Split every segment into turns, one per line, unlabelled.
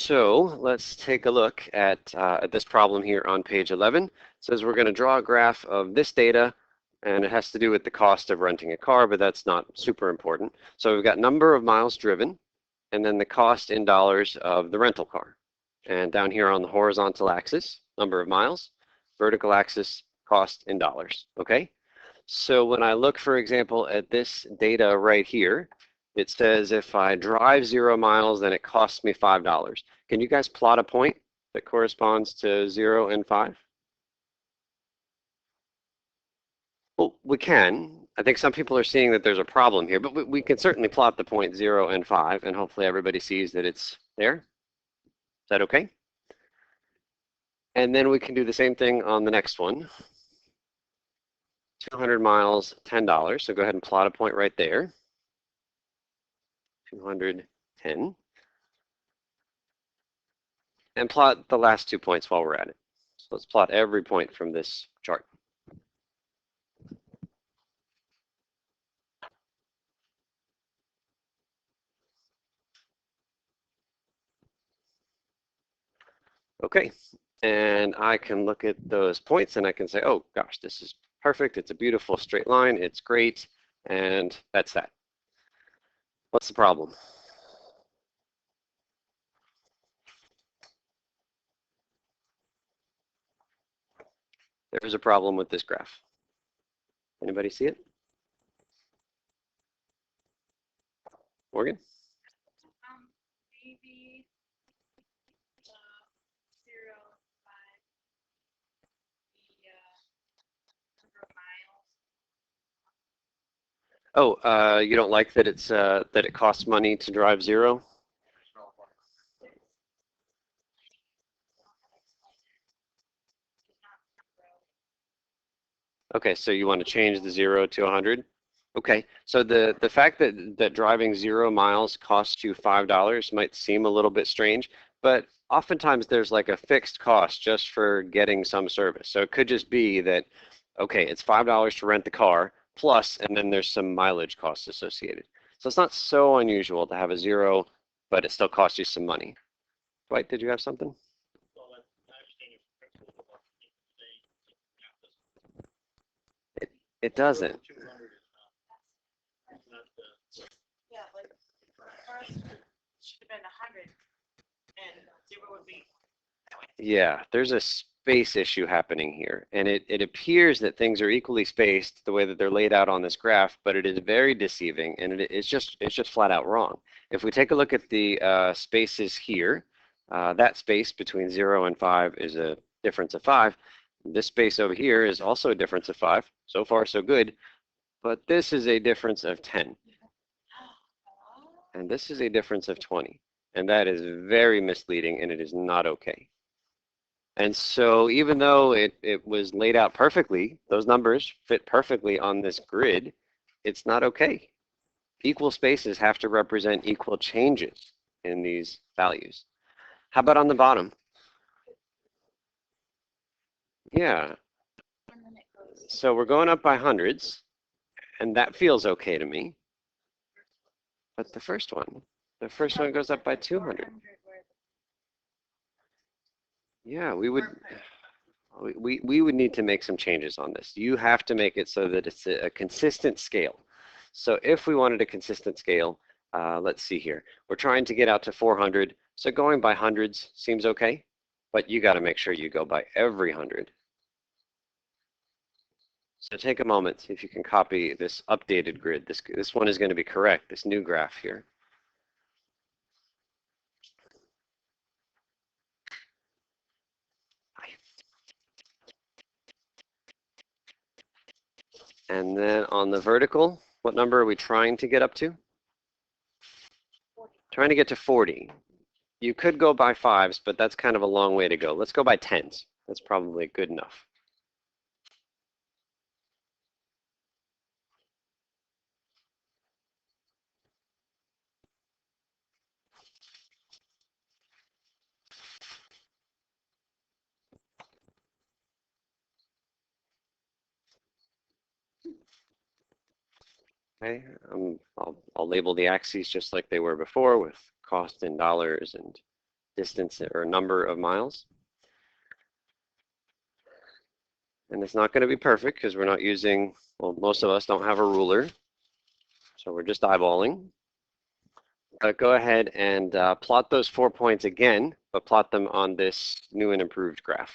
So let's take a look at this problem here on page 11. It says we're going to draw a graph of this data, and it has to do with the cost of renting a car, but that's not super important. So we've got number of miles driven, and then the cost in dollars of the rental car. And down here on the horizontal axis, number of miles, vertical axis, cost in dollars, okay? So when I look, for example, at this data right here, it says if I drive 0 miles, then it costs me $5. Can you guys plot a point that corresponds to 0 and 5? Well, we can. I think some people are seeing that there's a problem here, but we can certainly plot the point 0 and 5, and hopefully everybody sees that it's there. Is that okay? And then we can do the same thing on the next one. 200 miles, $10. So go ahead and plot a point right there. 210. And plot the last 2 points while we're at it. So let's plot every point from this chart. Okay, and I can look at those points and I can say, oh gosh, this is perfect. It's a beautiful straight line. It's great. And that's that. What's the problem? There's a problem with this graph. Anybody see it? Morgan?
Maybe 0, 5, the number of miles.
Oh, you don't like that it's that it costs money to drive 0? Okay, so you want to change the 0 to 100? Okay, so the fact that driving 0 miles costs you $5 might seem a little bit strange, but oftentimes there's like a fixed cost just for getting some service. So it could just be that, okay, it's $5 to rent the car plus, and then there's some mileage costs associated. So it's not so unusual to have a 0, but it still costs you some money. Dwight, did you have something? It doesn't.
Yeah, like first should have been 100, and 0 would be that way.
Yeah, there's a space issue happening here, and it appears that things are equally spaced the way that they're laid out on this graph, but it is very deceiving, and it's just flat out wrong. If we take a look at the spaces here, that space between 0 and 5 is a difference of 5. This space over here is also a difference of 5. So far, so good. But this is a difference of 10. And this is a difference of 20. And that is very misleading, and it is not okay. And so even though it was laid out perfectly, those numbers fit perfectly on this grid, it's not okay. Equal spaces have to represent equal changes in these values. How about on the bottom? Yeah. So we're going up by hundreds, and that feels okay to me. But the first one goes up by 200. Yeah, we would need to make some changes on this. You have to make it so that it's a consistent scale. So if we wanted a consistent scale, let's see here. We're trying to get out to 400. So going by hundreds seems okay, but you got to make sure you go by every 100. So take a moment, see if you can copy this updated grid. This one is going to be correct, this new graph here. And then on the vertical, what number are we trying to get up to? 40. Trying to get to 40. You could go by 5s, but that's kind of a long way to go. Let's go by 10s. That's probably good enough. Okay, I'll label the axes just like they were before with cost in dollars and distance or number of miles. And it's not going to be perfect because we're not using, well, most of us don't have a ruler, so we're just eyeballing. Go ahead and plot those 4 points again, but plot them on this new and improved graph.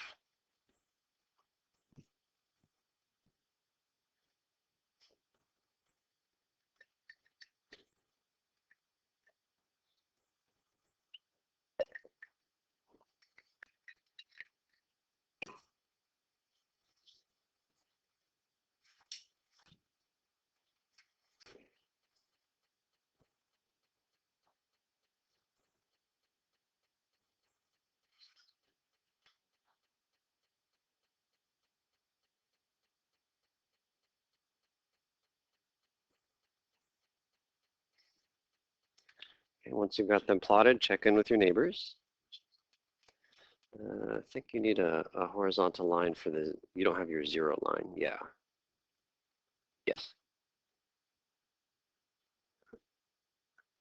Okay, once you've got them plotted, check in with your neighbors. I think you need a horizontal line for the, you don't have your 0 line. Yeah. Yes.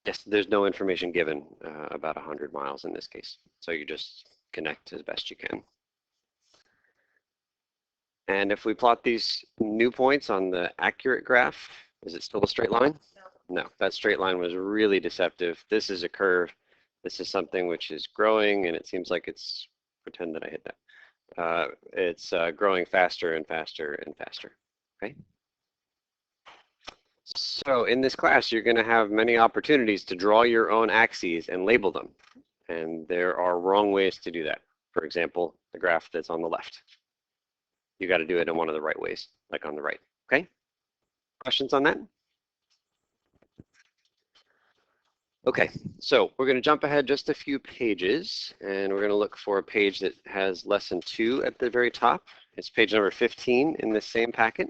Yes, there's no information given about 100 miles in this case. So you just connect as best you can. And if we plot these new points on the accurate graph, is it still a straight line? No, that straight line was really deceptive. This is a curve. This is something which is growing, and it seems like it's, pretend that I hit that. It's growing faster and faster and faster, okay? So in this class, you're going to have many opportunities to draw your own axes and label them. And there are wrong ways to do that. For example, the graph that's on the left. You got to do it in one of the right ways, like on the right, okay? Questions on that? Okay, so we're going to jump ahead just a few pages, and we're going to look for a page that has lesson 2 at the very top. It's page number 15 in this same packet.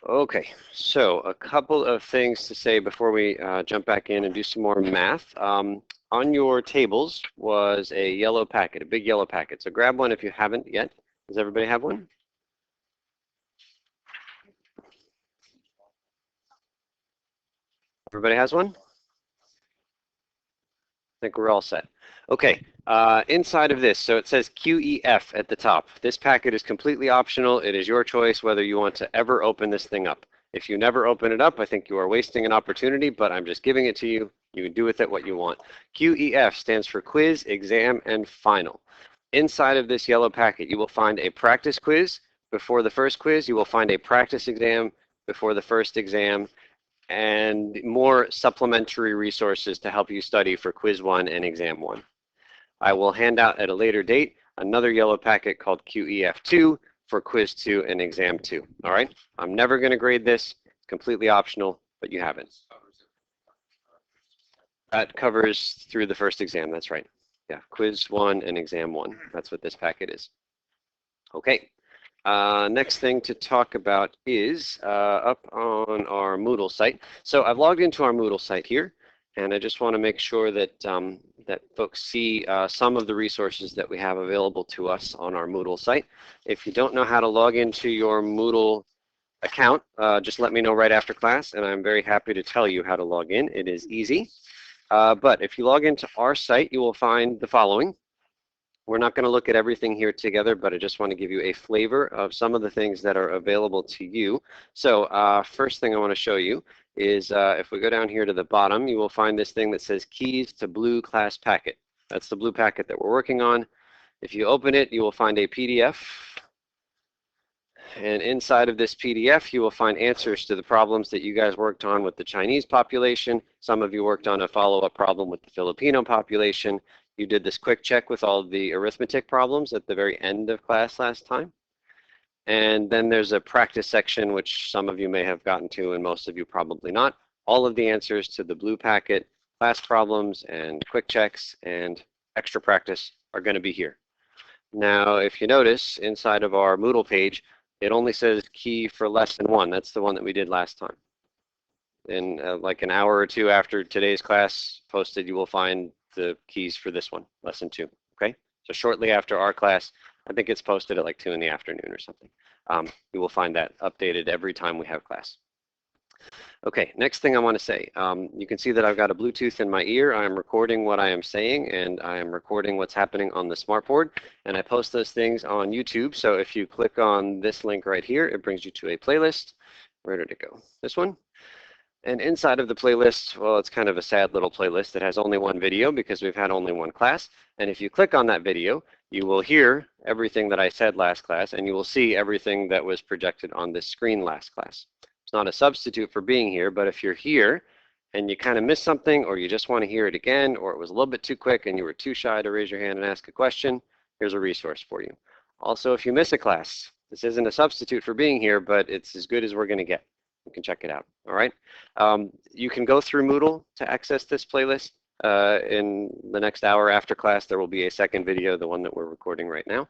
Okay, so a couple of things to say before we jump back in and do some more math. On your tables was a yellow packet, a big yellow packet. So grab one if you haven't yet. Does everybody have one? Everybody has one? I think we're all set. Okay, inside of this, so it says QEF at the top. This packet is completely optional. It is your choice whether you want to ever open this thing up. If you never open it up, I think you are wasting an opportunity, but I'm just giving it to you. You can do with it what you want. QEF stands for quiz, exam, and final. Inside of this yellow packet, you will find a practice quiz before the first quiz. You will find a practice exam before the first exam, and more supplementary resources to help you study for quiz 1 and exam 1. I will hand out at a later date another yellow packet called QEF2 for quiz 2 and exam 2. All right, I'm never going to grade this, completely optional, but you have it. That covers through the first exam, that's right. Yeah, quiz 1 and exam 1, that's what this packet is. Okay. Next thing to talk about is up on our Moodle site. So I've logged into our Moodle site here, and I just want to make sure that that folks see some of the resources that we have available to us on our Moodle site. If you don't know how to log into your Moodle account, just let me know right after class, and I'm very happy to tell you how to log in. It is easy. But if you log into our site, you will find the following. We're not going to look at everything here together, but I just want to give you a flavor of some of the things that are available to you. So first thing I want to show you is if we go down here to the bottom, you will find this thing that says Keys to Blue Class Packet. That's the blue packet that we're working on. If you open it, you will find a PDF. And inside of this PDF, you will find answers to the problems that you guys worked on with the Chinese population. Some of you worked on a follow-up problem with the Filipino population. You did this quick check with all the arithmetic problems at the very end of class last time. And then there's a practice section, which some of you may have gotten to and most of you probably not. All of the answers to the blue packet, class problems and quick checks and extra practice are going to be here. Now, if you notice inside of our Moodle page, it only says key for lesson 1. That's the one that we did last time. In like an hour or two after today's class posted, you will find the keys for this one, lesson 2. Okay, so shortly after our class, I think it's posted at like 2 in the afternoon or something. You will find that updated every time we have class. Okay, next thing I want to say, you can see that I've got a Bluetooth in my ear. I am recording what I am saying, and I am recording what's happening on the smartboard, and I post those things on YouTube. So if you click on this link right here, it brings you to a playlist. Where did it go? This one? And inside of the playlist, well, it's kind of a sad little playlist. It has only one video because we've had only one class. And if you click on that video, you will hear everything that I said last class, and you will see everything that was projected on this screen last class. It's not a substitute for being here, but if you're here and you kind of missed something, or you just want to hear it again, or it was a little bit too quick and you were too shy to raise your hand and ask a question, here's a resource for you. Also, if you miss a class, this isn't a substitute for being here, but it's as good as we're going to get. You can check it out, all right? You can go through Moodle to access this playlist. In the next hour after class, there will be a second video, the one that we're recording right now.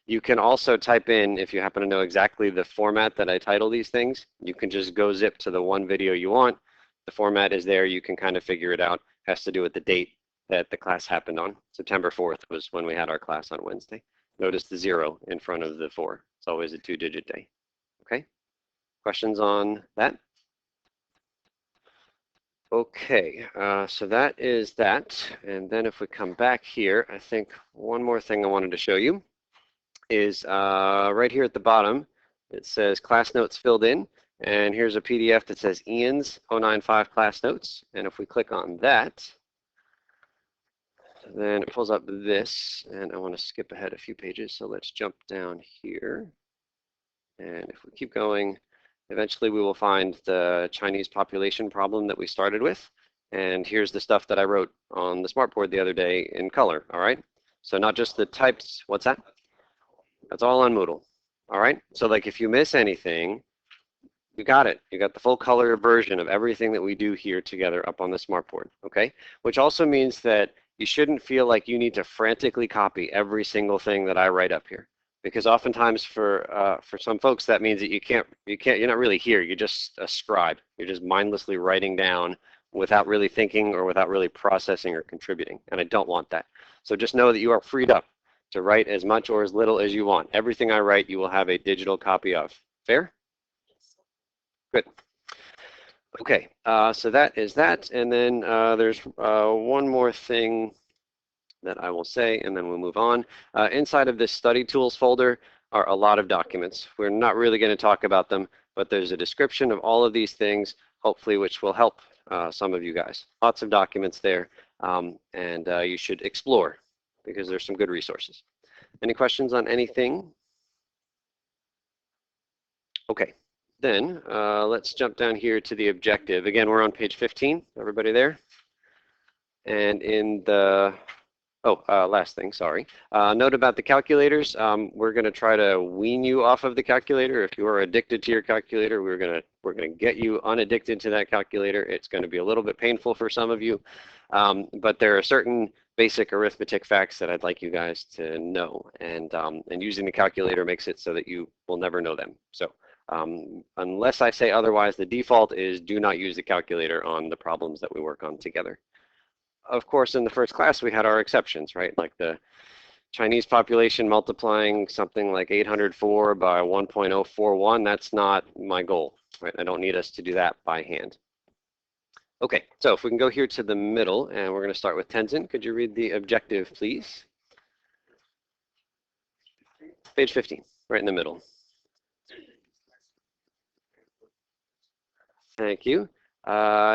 You can also type in, if you happen to know exactly the format that I title these things, you can just go zip to the one video you want. The format is there. You can kind of figure it out. It has to do with the date that the class happened on. September 4th was when we had our class on Wednesday. Notice the 0 in front of the 4. It's always a 2-digit day. Okay? Questions on that? Okay, so that is that. And then if we come back here, I think one more thing I wanted to show you is right here at the bottom, it says class notes filled in. And here's a PDF that says Ian's 095 class notes. And if we click on that, then it pulls up this. And I want to skip ahead a few pages. So let's jump down here. And if we keep going, eventually we will find the Chinese population problem that we started with. And here's the stuff that I wrote on the smartboard the other day in color, all right? So not just the types, what's that? That's all on Moodle, all right? So like if you miss anything, you got it. You got the full color version of everything that we do here together up on the smartboard, okay? Which also means that you shouldn't feel like you need to frantically copy every single thing that I write up here. Because oftentimes for some folks that means that you're not really here. You're just a scribe. You're just mindlessly writing down without really thinking or without really processing or contributing. And I don't want that. So just know that you are freed up to write as much or as little as you want. Everything I write, you will have a digital copy of. Fair? Good. Okay, so that is that. And then there's one more thing that I will say, and then we'll move on. Inside of this study tools folder are a lot of documents. We're not really going to talk about them, but there's a description of all of these things, hopefully, which will help some of you guys. Lots of documents there, and you should explore because there's some good resources. Any questions on anything? Okay, then let's jump down here to the objective. Again, we're on page 15. Everybody there? And in the last thing, sorry. Note about the calculators. We're going to try to wean you off of the calculator. If you are addicted to your calculator, we're going to get you unaddicted to that calculator. It's going to be a little bit painful for some of you, but there are certain basic arithmetic facts that I'd like you guys to know, and using the calculator makes it so that you will never know them. So unless I say otherwise, the default is do not use the calculator on the problems that we work on together. Of course, in the first class, we had our exceptions, right? Like the Chinese population multiplying something like 804 by 1.041. That's not my goal, right? I don't need us to do that by hand. Okay, so if we can go here to the middle, and we're going to start with Tenzin. Could you read the objective, please? Page 15, right in the middle. Thank you.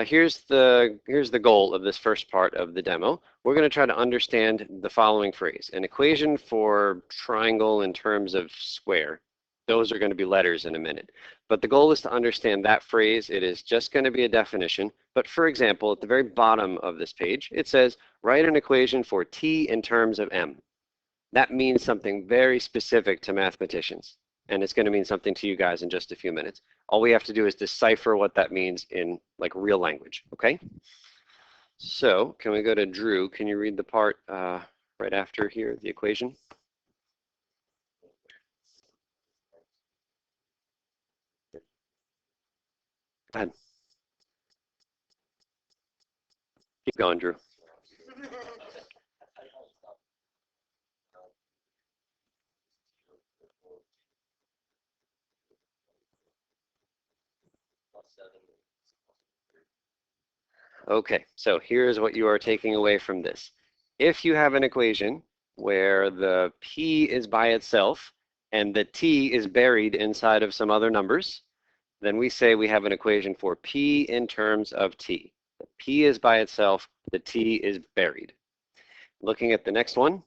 Here's the goal of this first part of the demo. We're going to try to understand the following phrase. An equation for triangle in terms of square. Those are going to be letters in a minute. But the goal is to understand that phrase. It is just going to be a definition. But for example, at the very bottom of this page, it says, write an equation for t in terms of m. That means something very specific to mathematicians. And it's going to mean something to you guys in just a few minutes. All we have to do is decipher what that means in like real language, okay? So can we go to Drew? Can you read the part right after here, the equation? Go ahead. Keep going, Drew. Okay, so here's what you are taking away from this. If you have an equation where the p is by itself and the t is buried inside of some other numbers, then we say we have an equation for p in terms of t. The p is by itself, the t is buried. Looking at the next one,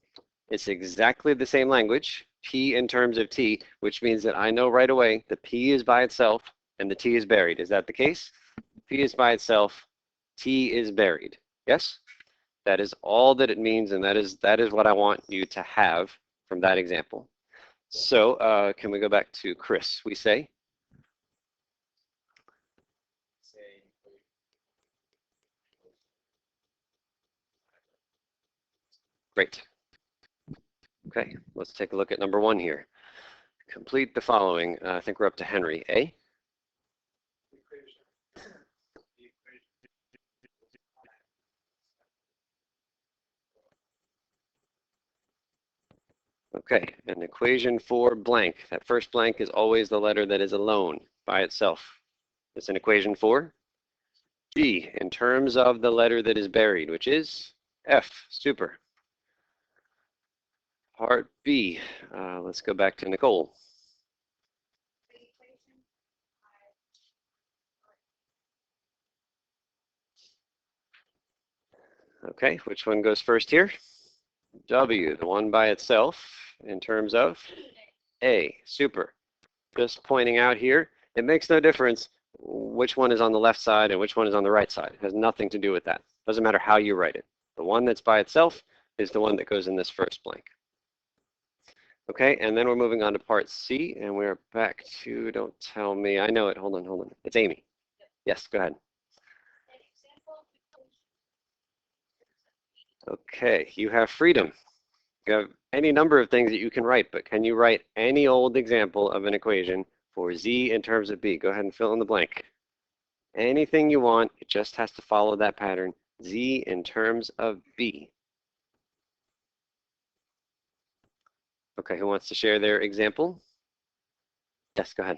it's exactly the same language, p in terms of t, which means that I know right away the p is by itself and the t is buried. Is that the case? P is by itself, t is buried. Yes? That is all that it means, and that is what I want you to have from that example. So can we go back to Chris? We say? Great. Okay, let's take a look at number one here. Complete the following. I think we're up to Henry. A? Okay, an equation for blank. That first blank is always the letter that is alone by itself. It's an equation for G in terms of the letter that is buried, which is F. Super. Part B. Let's go back to Nicole. Okay, which one goes first here? W, the one by itself in terms of A. Super. Just pointing out here, it makes no difference which one is on the left side and which one is on the right side. It has nothing to do with that. Doesn't matter how you write it. The one that's by itself is the one that goes in this first blank. Okay, and then we're moving on to part C, and we're back to, don't tell me, I know it, hold on. It's Amy. Yes, go ahead. Okay, you have freedom. You have any number of things that you can write, but can you write any old example of an equation for Z in terms of B? Go ahead and fill in the blank. Anything you want, it just has to follow that pattern. Z in terms of B. Okay, who wants to share their example? Yes, go ahead.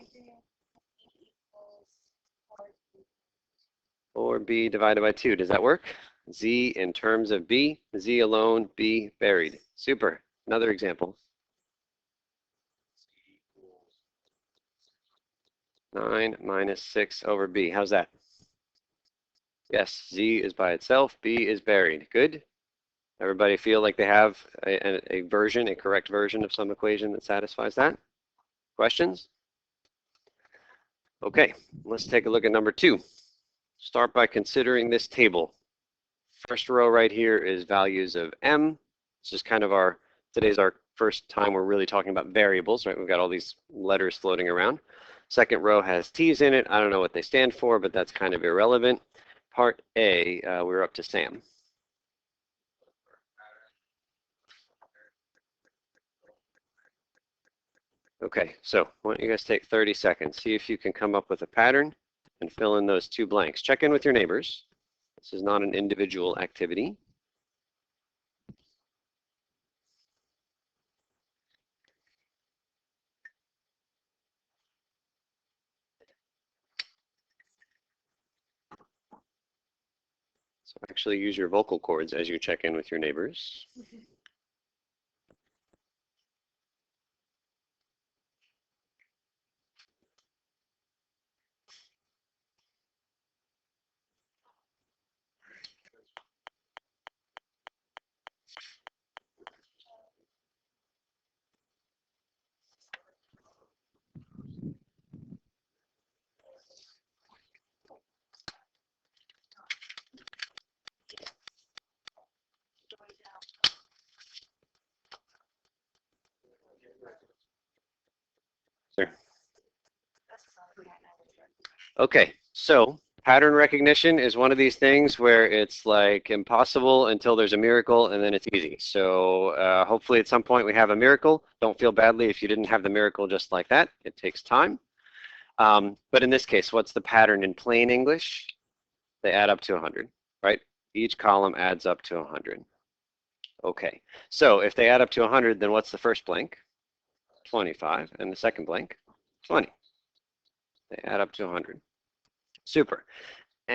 Or B divided by 2, does that work? Z in terms of B, Z alone, B buried. Super. Another example. 9 minus 6 over B. How's that? Yes, Z is by itself, B is buried. Good? Everybody feel like they have a version, a correct version of some equation that satisfies that? Questions? Okay, let's take a look at number 2. Start by considering this table. First row right here is values of M. This is kind of today's our first time we're really talking about variables, right? We've got all these letters floating around. Second row has T's in it. I don't know what they stand for, but that's kind of irrelevant. Part A, we're up to Sam. Okay, so why don't you guys take 30 seconds. See if you can come up with a pattern and fill in those 2 blanks. Check in with your neighbors. This is not an individual activity. So actually use your vocal cords as you check in with your neighbors. Sure. Okay, so pattern recognition is one of these things where it's like impossible until there's a miracle and then it's easy. So hopefully at some point we have a miracle. Don't feel badly if you didn't have the miracle just like that. It takes time. But in this case, what's the pattern in plain English? They add up to 100, right? Each column adds up to 100. Okay, so if they add up to 100, then what's the first blank? 25, and the second blank? 20. They add up to 100. Super.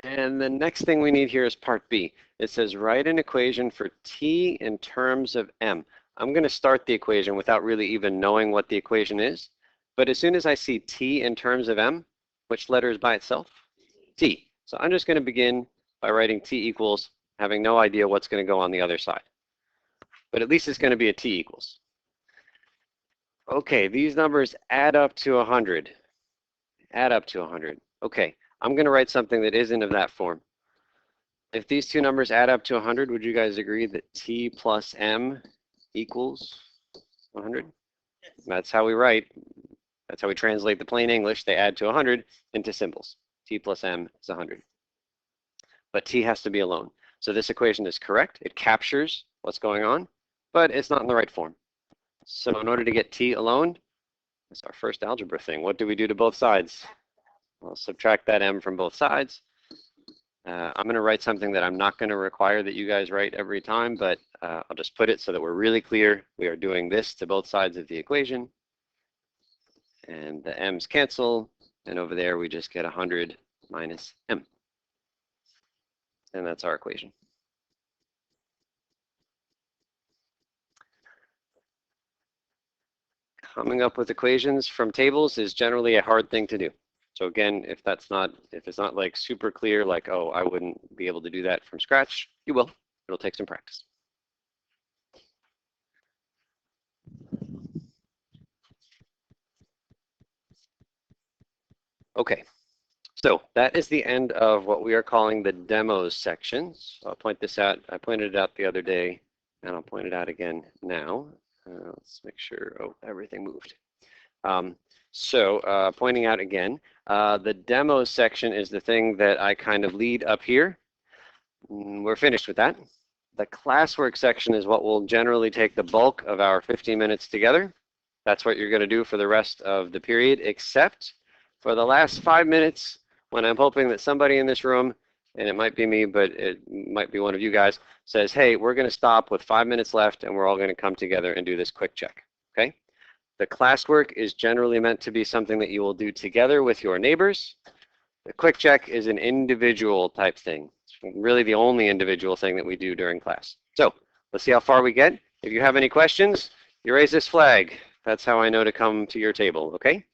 And the next thing we need here is part B. It says write an equation for t in terms of m. I'm going to start the equation without really even knowing what the equation is. But as soon as I see t in terms of m, which letter is by itself? T. So I'm just going to begin by writing t equals, having no idea what's going to go on the other side. But at least it's going to be a t equals. Okay, these numbers add up to 100. Add up to 100. Okay, I'm going to write something that isn't of that form. If these two numbers add up to 100, would you guys agree that t plus m equals 100?
Yes.
That's how we write. That's how we translate the plain English. They add to 100 into symbols. T plus m is 100. But t has to be alone. So this equation is correct. It captures what's going on, but it's not in the right form. So in order to get t alone, that's our first algebra thing. What do we do to both sides? I'll subtract that m from both sides. I'm going to write something that I'm not going to require that you guys write every time, but I'll just put it so that we're really clear. We are doing this to both sides of the equation. And the m's cancel. And over there, we just get 100 minus m. And that's our equation. Coming up with equations from tables is generally a hard thing to do. So again, if it's not like super clear, like, oh, I wouldn't be able to do that from scratch, you will. It'll take some practice. Okay, so that is the end of what we are calling the demos sections. I'll point this out. I pointed it out the other day, and I'll point it out again now. Let's make sure, oh, everything moved. Pointing out again, the demo section is the thing that I kind of lead up here. We're finished with that. The classwork section is what will generally take the bulk of our 15 minutes together. That's what you're going to do for the rest of the period, except for the last 5 minutes when I'm hoping that somebody in this room, and it might be me, but it might be one of you guys, says, hey, we're going to stop with 5 minutes left and we're all going to come together and do this quick check, okay? The classwork is generally meant to be something that you will do together with your neighbors. The quick check is an individual type thing. It's really the only individual thing that we do during class. So let's see how far we get. If you have any questions, you raise this flag. That's how I know to come to your table, okay?